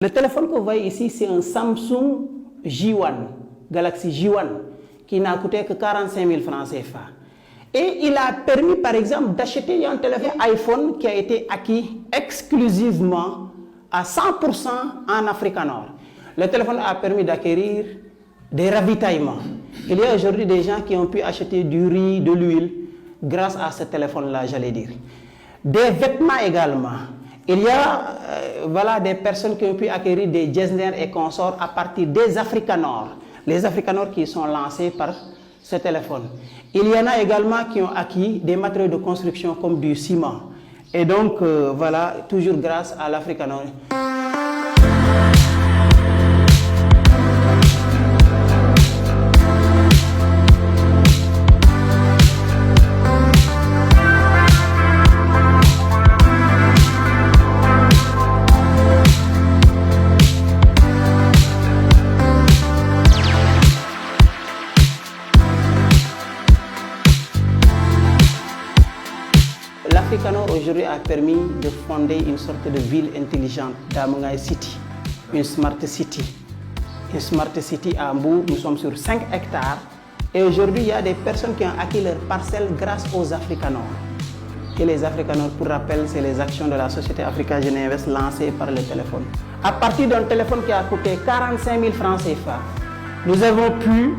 Le téléphone que vous voyez ici, c'est un Samsung J1, Galaxy J1, qui n'a coûté que 45 000 francs CFA. Et il a permis, par exemple, d'acheter un téléphone iPhone qui a été acquis exclusivement à 100% en Afrique Nord. Le téléphone a permis d'acquérir des ravitaillements. Il y a aujourd'hui des gens qui ont pu acheter du riz, de l'huile, grâce à ce téléphone-là, j'allais dire. Des vêtements également. Il y a des personnes qui ont pu acquérir des Getzner et consorts à partir des Afrikanor. Les Afrikanor qui sont lancés par ce téléphone. Il y en a également qui ont acquis des matériaux de construction comme du ciment. Et donc, toujours grâce à l'Afrikanor. L'Afrikanor aujourd'hui a permis de fonder une sorte de ville intelligente, Damangay City, une smart city. Une smart city à Mbou, nous sommes sur 5 hectares. Et aujourd'hui, il y a des personnes qui ont acquis leurs parcelles grâce aux Afrikanor. Et les Afrikanor, pour rappel, c'est les actions de la société Africa Génie Invest lancées par le téléphone. À partir d'un téléphone qui a coûté 45 000 francs CFA, nous avons pu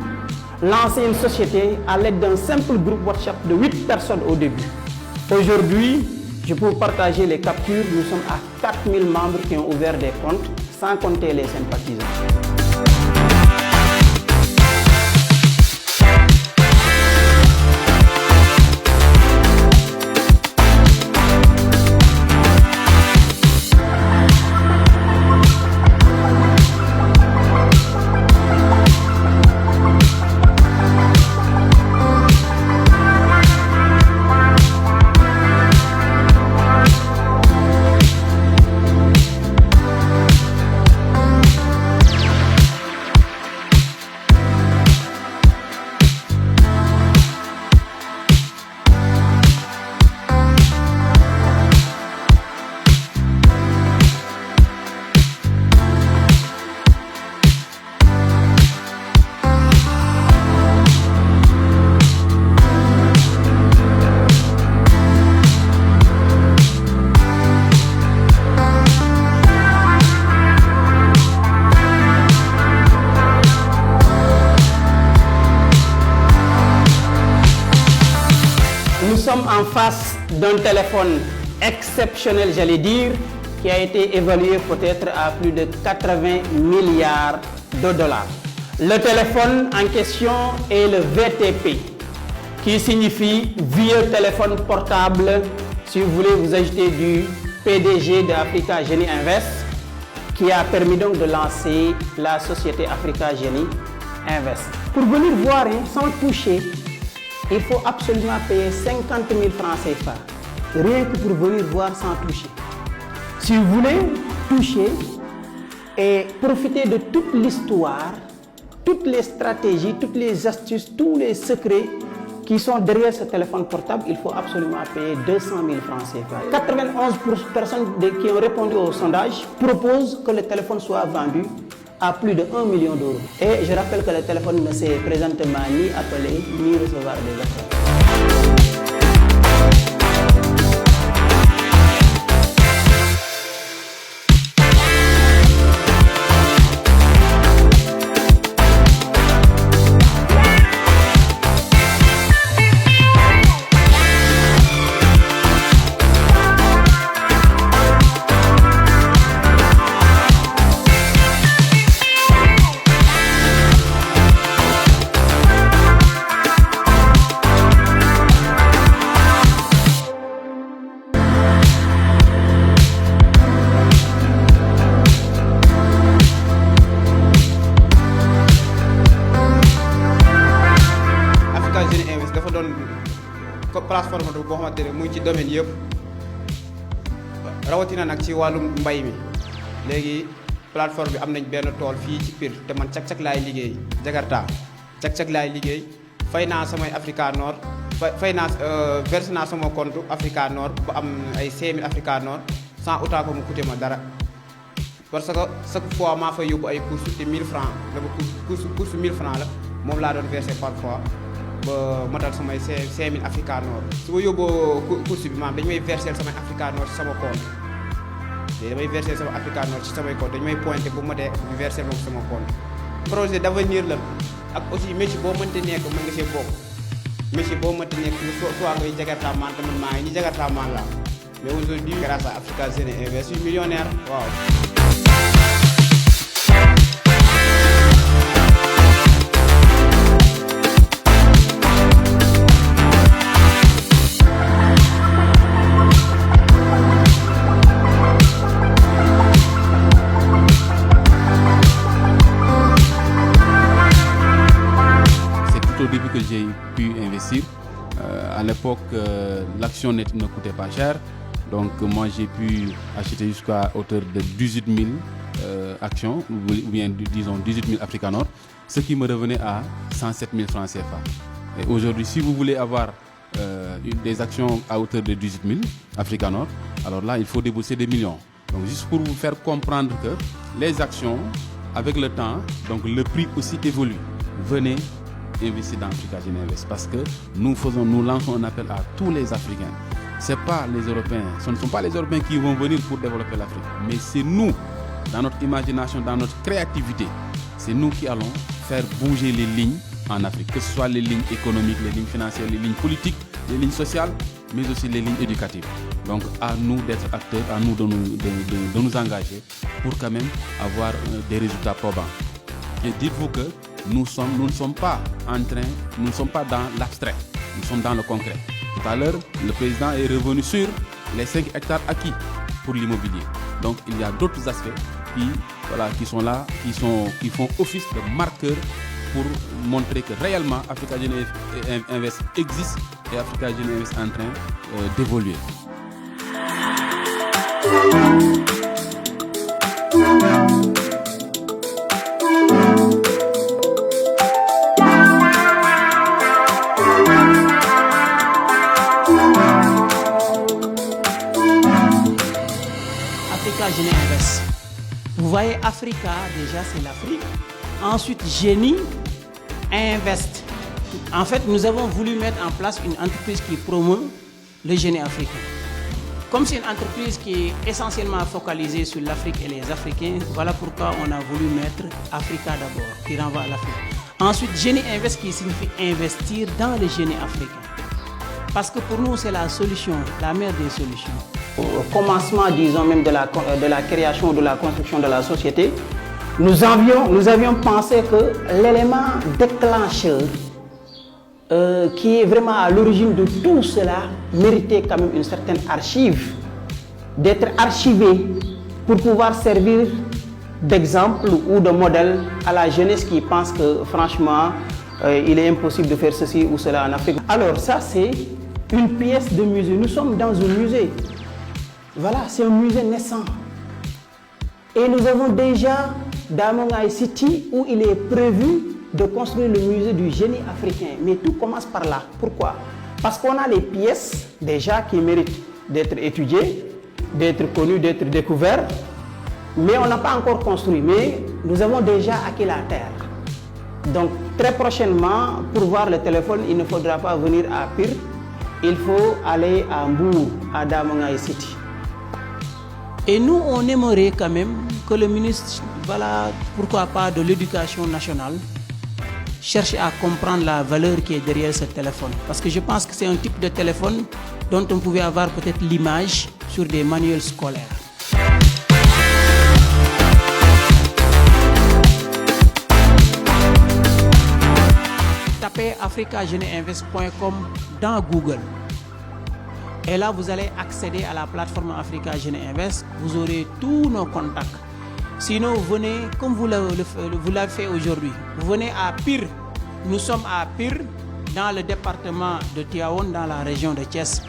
lancer une société à l'aide d'un simple groupe WhatsApp de 8 personnes au début. Aujourd'hui, je peux vous partager les captures. Nous sommes à 4000 membres qui ont ouvert des comptes, sans compter les sympathisants. Nous sommes en face d'un téléphone exceptionnel, j'allais dire, qui a été évalué peut-être à plus de 80 milliards de dollars. Le téléphone en question est le VTP, qui signifie vieux téléphone portable. Si vous voulez vous ajouter du PDG de Africa Génie Invest, qui a permis donc de lancer la société Africa Génie Invest. Pour venir voir sans toucher, il faut absolument payer 50 000 francs CFA, rien que pour venir voir sans toucher. Si vous voulez toucher et profiter de toute l'histoire, toutes les stratégies, toutes les astuces, tous les secrets qui sont derrière ce téléphone portable, il faut absolument payer 200 000 francs CFA. 91 personnes qui ont répondu au sondage proposent que le téléphone soit vendu à plus de 1 million d'euros. Et je rappelle que le téléphone ne s'est présentement ni appelé, ni recevoir des appels. plateforme boo xamante ne muy ci domaine yëpp rawatina nag ci wàllum mbay mi léegi plateforme bi am nañ benn tool fii ci Pire te man cag-cag laay liggéey Jakarta cag-cag laay liggéey fay naa samay Afrikanor fay naa versé naa sama compte Afrikanor ba am ay 5000 Afrikanor sans autant que mu coûté ma dara parce que chaque fois maa fay yóbbu ay courses te 1000 francs dafa course 1000 francs la moom laa doon verser parfois ba matal samay 5000 Africa Nord su ma yóbboo course bi maam dañu may verser samay Africa Nord ci sama compte te damay verser sama Africa Nord ci samay compte dañu may pointé bu ma dee ñu verser moom sama compte projet d'avenir la ak aussi métier boo mënte nekk mën nga see bokk métier boo mënte nekk soit ngay jagartaamaan tamit maa ngi ñi jagartaamaan laa mais aujourd'hui grâce à Africa Jeunes Invest je suis millionnaire waaw. Au début que j'ai pu investir, à l'époque l'action ne coûtait pas cher, donc moi j'ai pu acheter jusqu'à hauteur de 18 000 actions, ou bien disons 18 000 Africa Nord, ce qui me revenait à 107 000 francs CFA. Et aujourd'hui, si vous voulez avoir des actions à hauteur de 18 000 Africa Nord, alors là il faut débourser des millions. Donc juste pour vous faire comprendre que les actions, avec le temps, donc le prix aussi évolue. Venez investir dans Africa Jeunes Invest parce que nous lançons un appel à tous les Africains. C'est pas les Européens, ce ne sont pas les Européens qui vont venir pour développer l'Afrique, mais c'est nous, dans notre imagination, dans notre créativité, c'est nous qui allons faire bouger les lignes en Afrique, que ce soit les lignes économiques, les lignes financières, les lignes politiques, les lignes sociales, mais aussi les lignes éducatives. Donc à nous d'être acteurs, à nous de nous engager pour quand même avoir des résultats probants. Et dites-vous que nous ne sommes pas dans l'abstrait, nous sommes dans le concret. Tout à l'heure, le président est revenu sur les 5 hectares acquis pour l'immobilier. Donc il y a d'autres aspects qui sont là, qui font office de marqueurs pour montrer que réellement Africa Jeunes Invest existe et Africa Jeunes Invest est en train d'évoluer. Africa Jeunes Invest. Vous voyez, Africa, déjà c'est l'Afrique. Ensuite, Génie Invest. En fait, nous avons voulu mettre en place une entreprise qui promeut le génie africain. Comme c'est une entreprise qui est essentiellement focalisée sur l'Afrique et les Africains, voilà pourquoi on a voulu mettre Africa d'abord, qui renvoie à l'Afrique. Ensuite, Génie Invest qui signifie investir dans le génie africain. Parce que pour nous, c'est la solution, la meilleure des solutions. Au commencement, disons même de la création, de la construction de la société, nous avions pensé que l'élément déclencheur qui est vraiment à l'origine de tout cela méritait quand même une certaine archive, d'être archivé pour pouvoir servir d'exemple ou de modèle à la jeunesse qui pense que franchement il est impossible de faire ceci ou cela en Afrique. Alors ça c'est une pièce de musée, nous sommes dans un musée, voilà, c'est un musée naissant. Et nous avons déjà Damongaï City où il est prévu de construire le musée du génie africain. Mais tout commence par là. Pourquoi? Parce qu'on a les pièces déjà qui méritent d'être étudiées, d'être connues, d'être découvertes. Mais on n'a pas encore construit. Mais nous avons déjà acquis la terre. Donc très prochainement, pour voir le téléphone, il ne faudra pas venir à Pire. Il faut aller à Mbour, à Damongaï City. Et nous, on aimerait quand même que le ministre, voilà, pourquoi pas de l'éducation nationale, cherche à comprendre la valeur qui est derrière ce téléphone. Parce que je pense que c'est un type de téléphone dont on pouvait avoir peut-être l'image sur des manuels scolaires. Tapez africajeunesinvest.com dans Google. Et là, vous allez accéder à la plateforme Africa Jeunes Invest. Vous aurez tous nos contacts. Sinon, vous venez, comme vous l'avez fait aujourd'hui, vous venez à Pire. Nous sommes à Pire, dans le département de Tivaouane, dans la région de Thiès.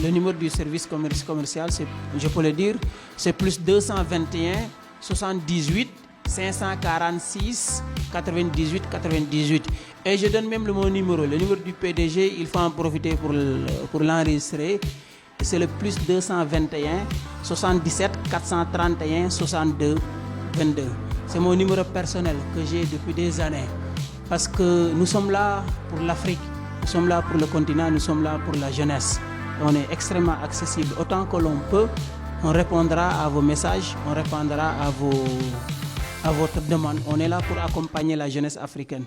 Le numéro du service commercial, je peux le dire, c'est plus 221 78 546 98 98. Et je donne même mon numéro. Le numéro du PDG, il faut en profiter pour l'enregistrer. C'est le plus 221 77 431 62 22. C'est mon numéro personnel que j'ai depuis des années. Parce que nous sommes là pour l'Afrique, nous sommes là pour le continent, nous sommes là pour la jeunesse. On est extrêmement accessible. Autant que l'on peut, on répondra à vos messages, on répondra à votre demande. On est là pour accompagner la jeunesse africaine.